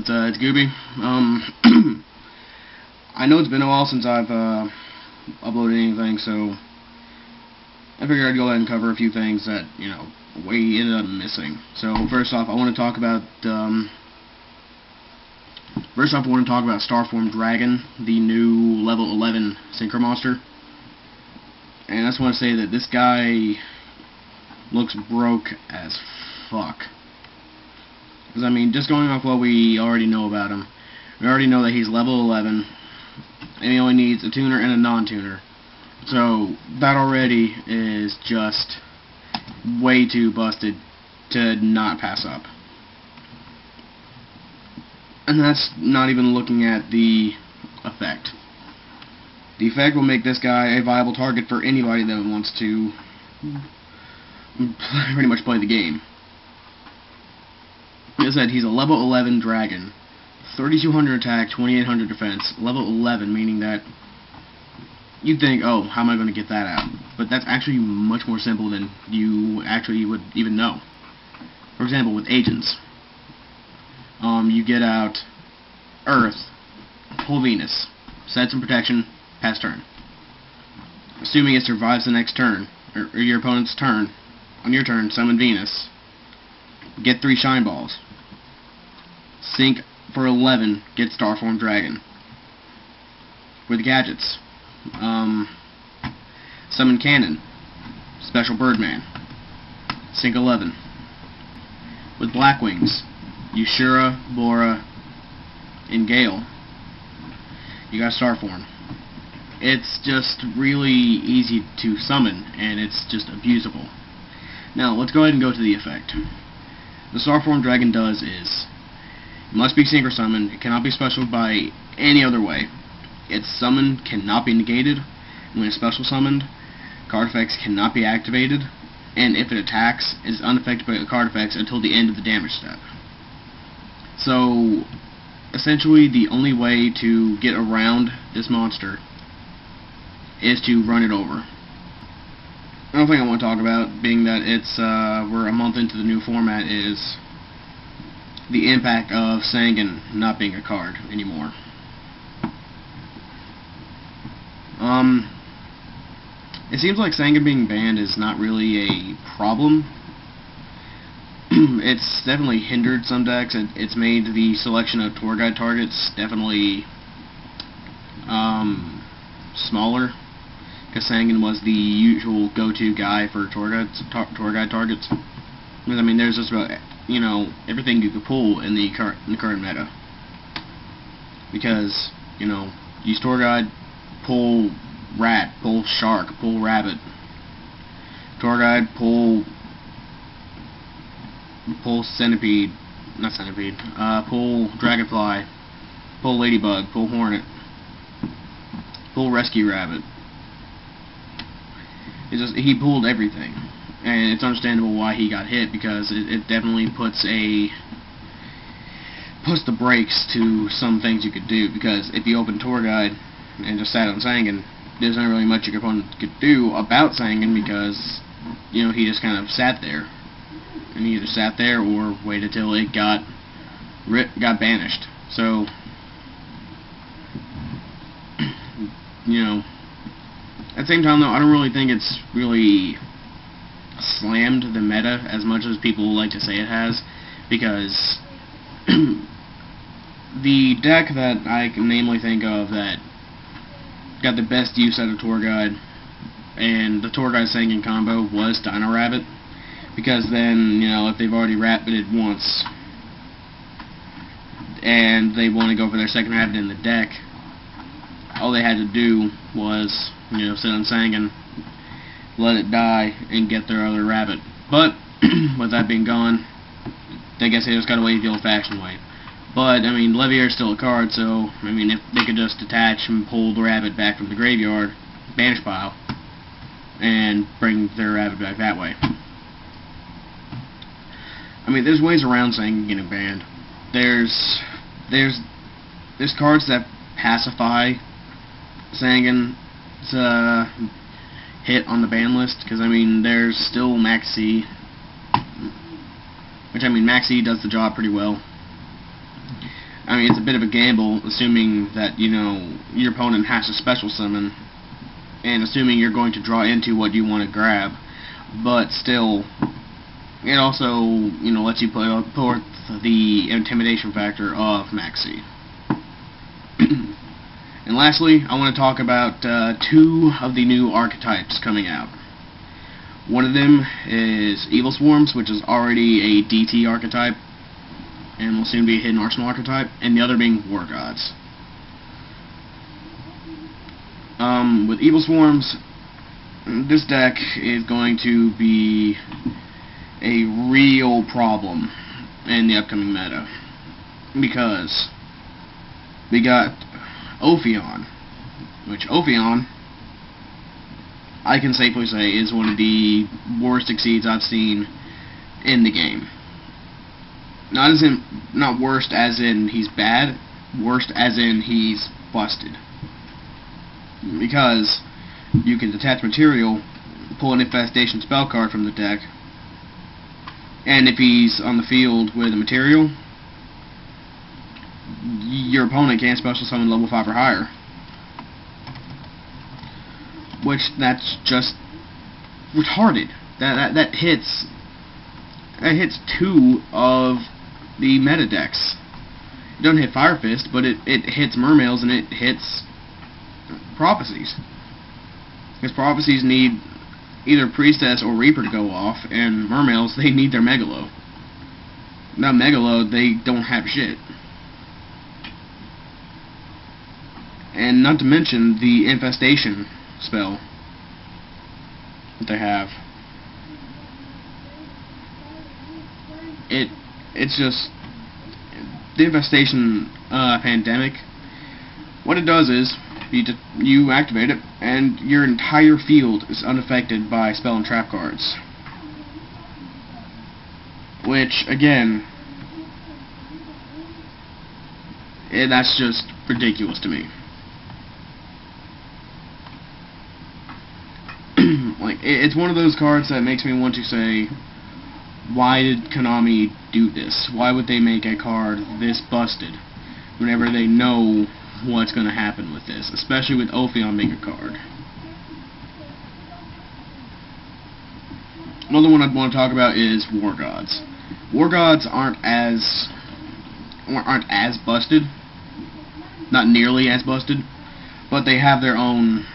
It's Gooby. I know it's been a while since I've uploaded anything, so I figured I'd go ahead and cover a few things that, you know, we ended up missing. So first off, I want to talk about Starform Dragon, the new level 11 Synchro Monster. And I just want to say that this guy looks broke as fuck. Because, I mean, just going off what we already know about him, we already know that he's level 11, and he only needs a tuner and a non-tuner. So, that already is just way too busted to not pass up. And that's not even looking at the effect. The effect will make this guy a viable target for anybody that wants to pretty much play the game. Like I said, he's a level 11 dragon, 3200 attack, 2800 defense, level 11, meaning that you'd think, oh, how am I going to get that out? But that's actually much more simple than you actually would even know. For example, with agents, you get out Earth, pull Venus, set some protection, pass turn. Assuming it survives the next turn, or your opponent's turn, on your turn, summon Venus, get 3 shine balls, sync for 11, get Starform Dragon. With gadgets, summon Cannon, Special Birdman, sync 11. With Black Wings, Ushura, Bora, and Gale, you got Starform. It's just really easy to summon, and it's just abusable. Now, let's go ahead and go to the effect. The Starform Dragon does is, it must be synchro summoned, it cannot be special by any other way. Its summon cannot be negated. When it's special summoned, card effects cannot be activated, and if it attacks, it is unaffected by the card effects until the end of the damage step. So, essentially, the only way to get around this monster is to run it over. Another thing I want to talk about, being that it's we're a month into the new format, is the impact of Sangan not being a card anymore. It seems like Sangan being banned is not really a problem. It's definitely hindered some decks. It's made the selection of tour guide targets definitely smaller, because Sangan was the usual go-to guy for tour guide targets. Because, I mean, there's just about, you know, everything you could pull in the current meta. Because, you know, use tour guide, pull rat, pull shark, pull rabbit. Tour guide, pull centipede, not centipede, pull dragonfly, pull ladybug, pull hornet, pull rescue rabbit. He pulled everything, and it's understandable why he got hit, because it definitely puts the brakes to some things you could do. Because if you open tour guide and just sat on Sangan, there's not really much your opponent could do about Sangan, because, you know, he just kind of sat there, and he either sat there or waited till it got banished. So, you know, at the same time, though, I don't really think it's really slammed the meta as much as people like to say it has, because the deck that I can namely think of that got the best use out of Tour Guide and the Tour Guide Sangan combo was Dino Rabbit, because then, you know, if they've already rabbited once and they want to go for their second rabbit in the deck, all they had to do was, you know, sit on Sangan, let it die, and get their other rabbit. But, with that being gone, I guess they just got to wait the old-fashioned way. But, I mean, Levier's still a card, so, I mean, if they could just detach and pull the rabbit back from the graveyard, banish pile, and bring their rabbit back that way. I mean, there's ways around Sangan getting banned. There's cards that pacify Sangan to hit on the ban list, because, I mean, there's still Maxi, which, I mean, Maxi does the job pretty well. I mean, it's a bit of a gamble, assuming that, you know, your opponent has to special summon, and assuming you're going to draw into what you want to grab. But still, it also, you know, lets you put forth the intimidation factor of Maxi. And lastly, I want to talk about two of the new archetypes coming out. One of them is Evil Swarms, which is already a DT archetype, and will soon be a hidden arsenal archetype, and the other being War Gods. With Evil Swarms, this deck is going to be a real problem in the upcoming meta, because we got Ophion, which Ophion, I can safely say, is one of the worst exceeds I've seen in the game. Not worst as in he's bad, worst as in he's busted. Because you can detach material, pull an infestation spell card from the deck, and if he's on the field with a material, your opponent can't special summon level 5 or higher. Which, that's just retarded. That hits two of the meta decks. It doesn't hit Fire Fist, but it hits Mermails and it hits Prophecies. Because Prophecies need either Priestess or Reaper to go off, and Mermails, they need their Megalo. Without Megalo, they don't have shit. And not to mention the Infestation spell that they have. It's just the Infestation Pandemic. What it does is you activate it, and your entire field is unaffected by spell and trap cards. Which, again, that's just ridiculous to me. Like, it's one of those cards that makes me want to say, why did Konami do this? Why would they make a card this busted whenever they know what's going to happen with this, especially with Ophion being a card? Another one I'd want to talk about is War Gods. War Gods aren't as busted, not nearly as busted, but they have their own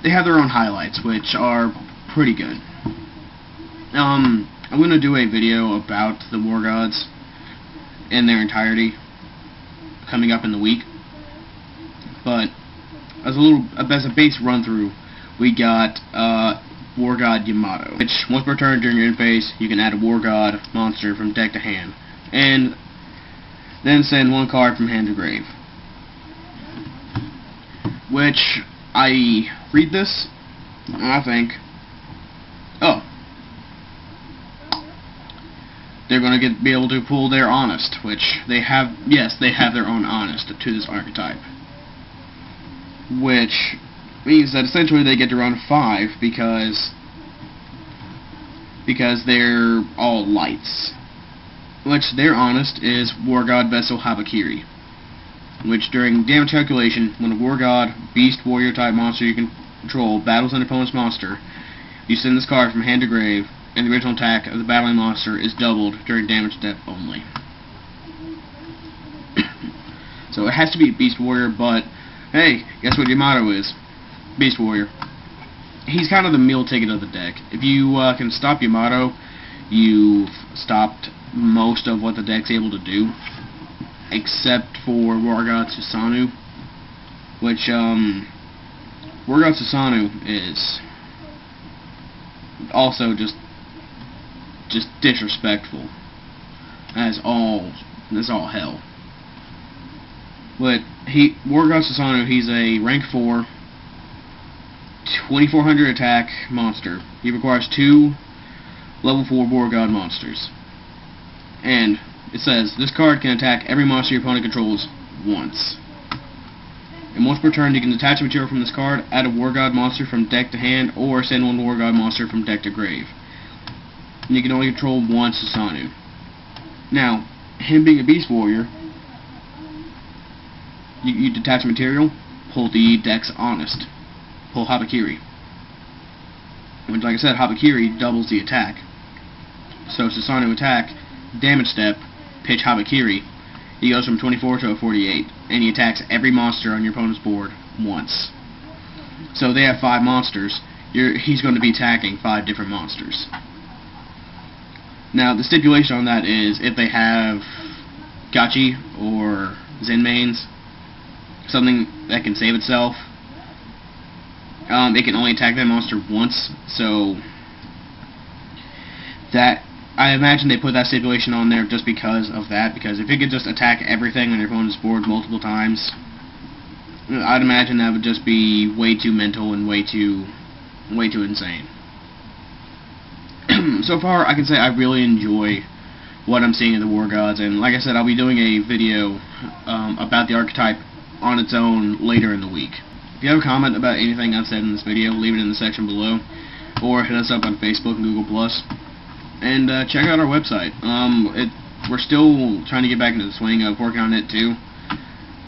they have their own highlights, which are pretty good. I'm going to do a video about the War Gods in their entirety coming up in the week. But as a base run through, we got War God Yamato, which once per turn during your end phase, you can add a War God monster from deck to hand, and then send one card from hand to grave. Which I read this and I think, oh, they're going to be able to pull their Honest, which they have. Yes, they have their own Honest to this archetype, which means that essentially they get to run 5 because they're all lights. Which their Honest is War God Vessel Habakiri, which during damage calculation, when a War God Beast Warrior type monster you control battles an opponent's monster, you send this card from hand to grave, and the original attack of the battling monster is doubled during damage step only. So it has to be Beast Warrior, but hey, guess what Yamato is? Beast Warrior. He's kind of the meal ticket of the deck. If you can stop Yamato, you've stopped most of what the deck's able to do, except for War God Susanoo, which War God Susanoo is also just disrespectful as all hell. But War God Susanoo, he's a rank 4, 2400 attack monster. He requires 2 level 4 War God monsters. And it says, this card can attack every monster your opponent controls once. And once per turn, you can detach a material from this card, add a War God monster from deck to hand, or send one War God monster from deck to grave. And you can only control one Susanoo. Now, him being a beast warrior, you detach material, pull the Dex Honest, pull Habakiri. Which, like I said, Habakiri doubles the attack. So Susanoo attack, damage step, pitch Habakiri. He goes from 24 to a 48, and he attacks every monster on your opponent's board once. So they have 5 monsters. He's going to be attacking 5 different monsters. Now, the stipulation on that is if they have Gachi or Zenmaines, something that can save itself, it can only attack that monster once. So that, I imagine they put that stipulation on there just because of that, because if it could just attack everything on your opponent's board multiple times, I'd imagine that would just be way too mental and way too insane. So far, I can say I really enjoy what I'm seeing in the War Gods, and like I said, I'll be doing a video about the archetype on its own later in the week. If you have a comment about anything I've said in this video, leave it in the section below, or hit us up on Facebook and Google+. And check out our website. We're still trying to get back into the swing of working on it too.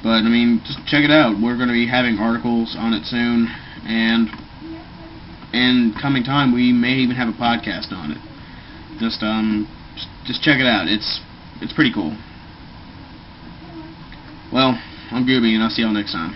But, I mean, just check it out. We're going to be having articles on it soon, and in coming time, we may even have a podcast on it. Just check it out. It's pretty cool. Well, I'm Gooby, and I'll see y'all next time.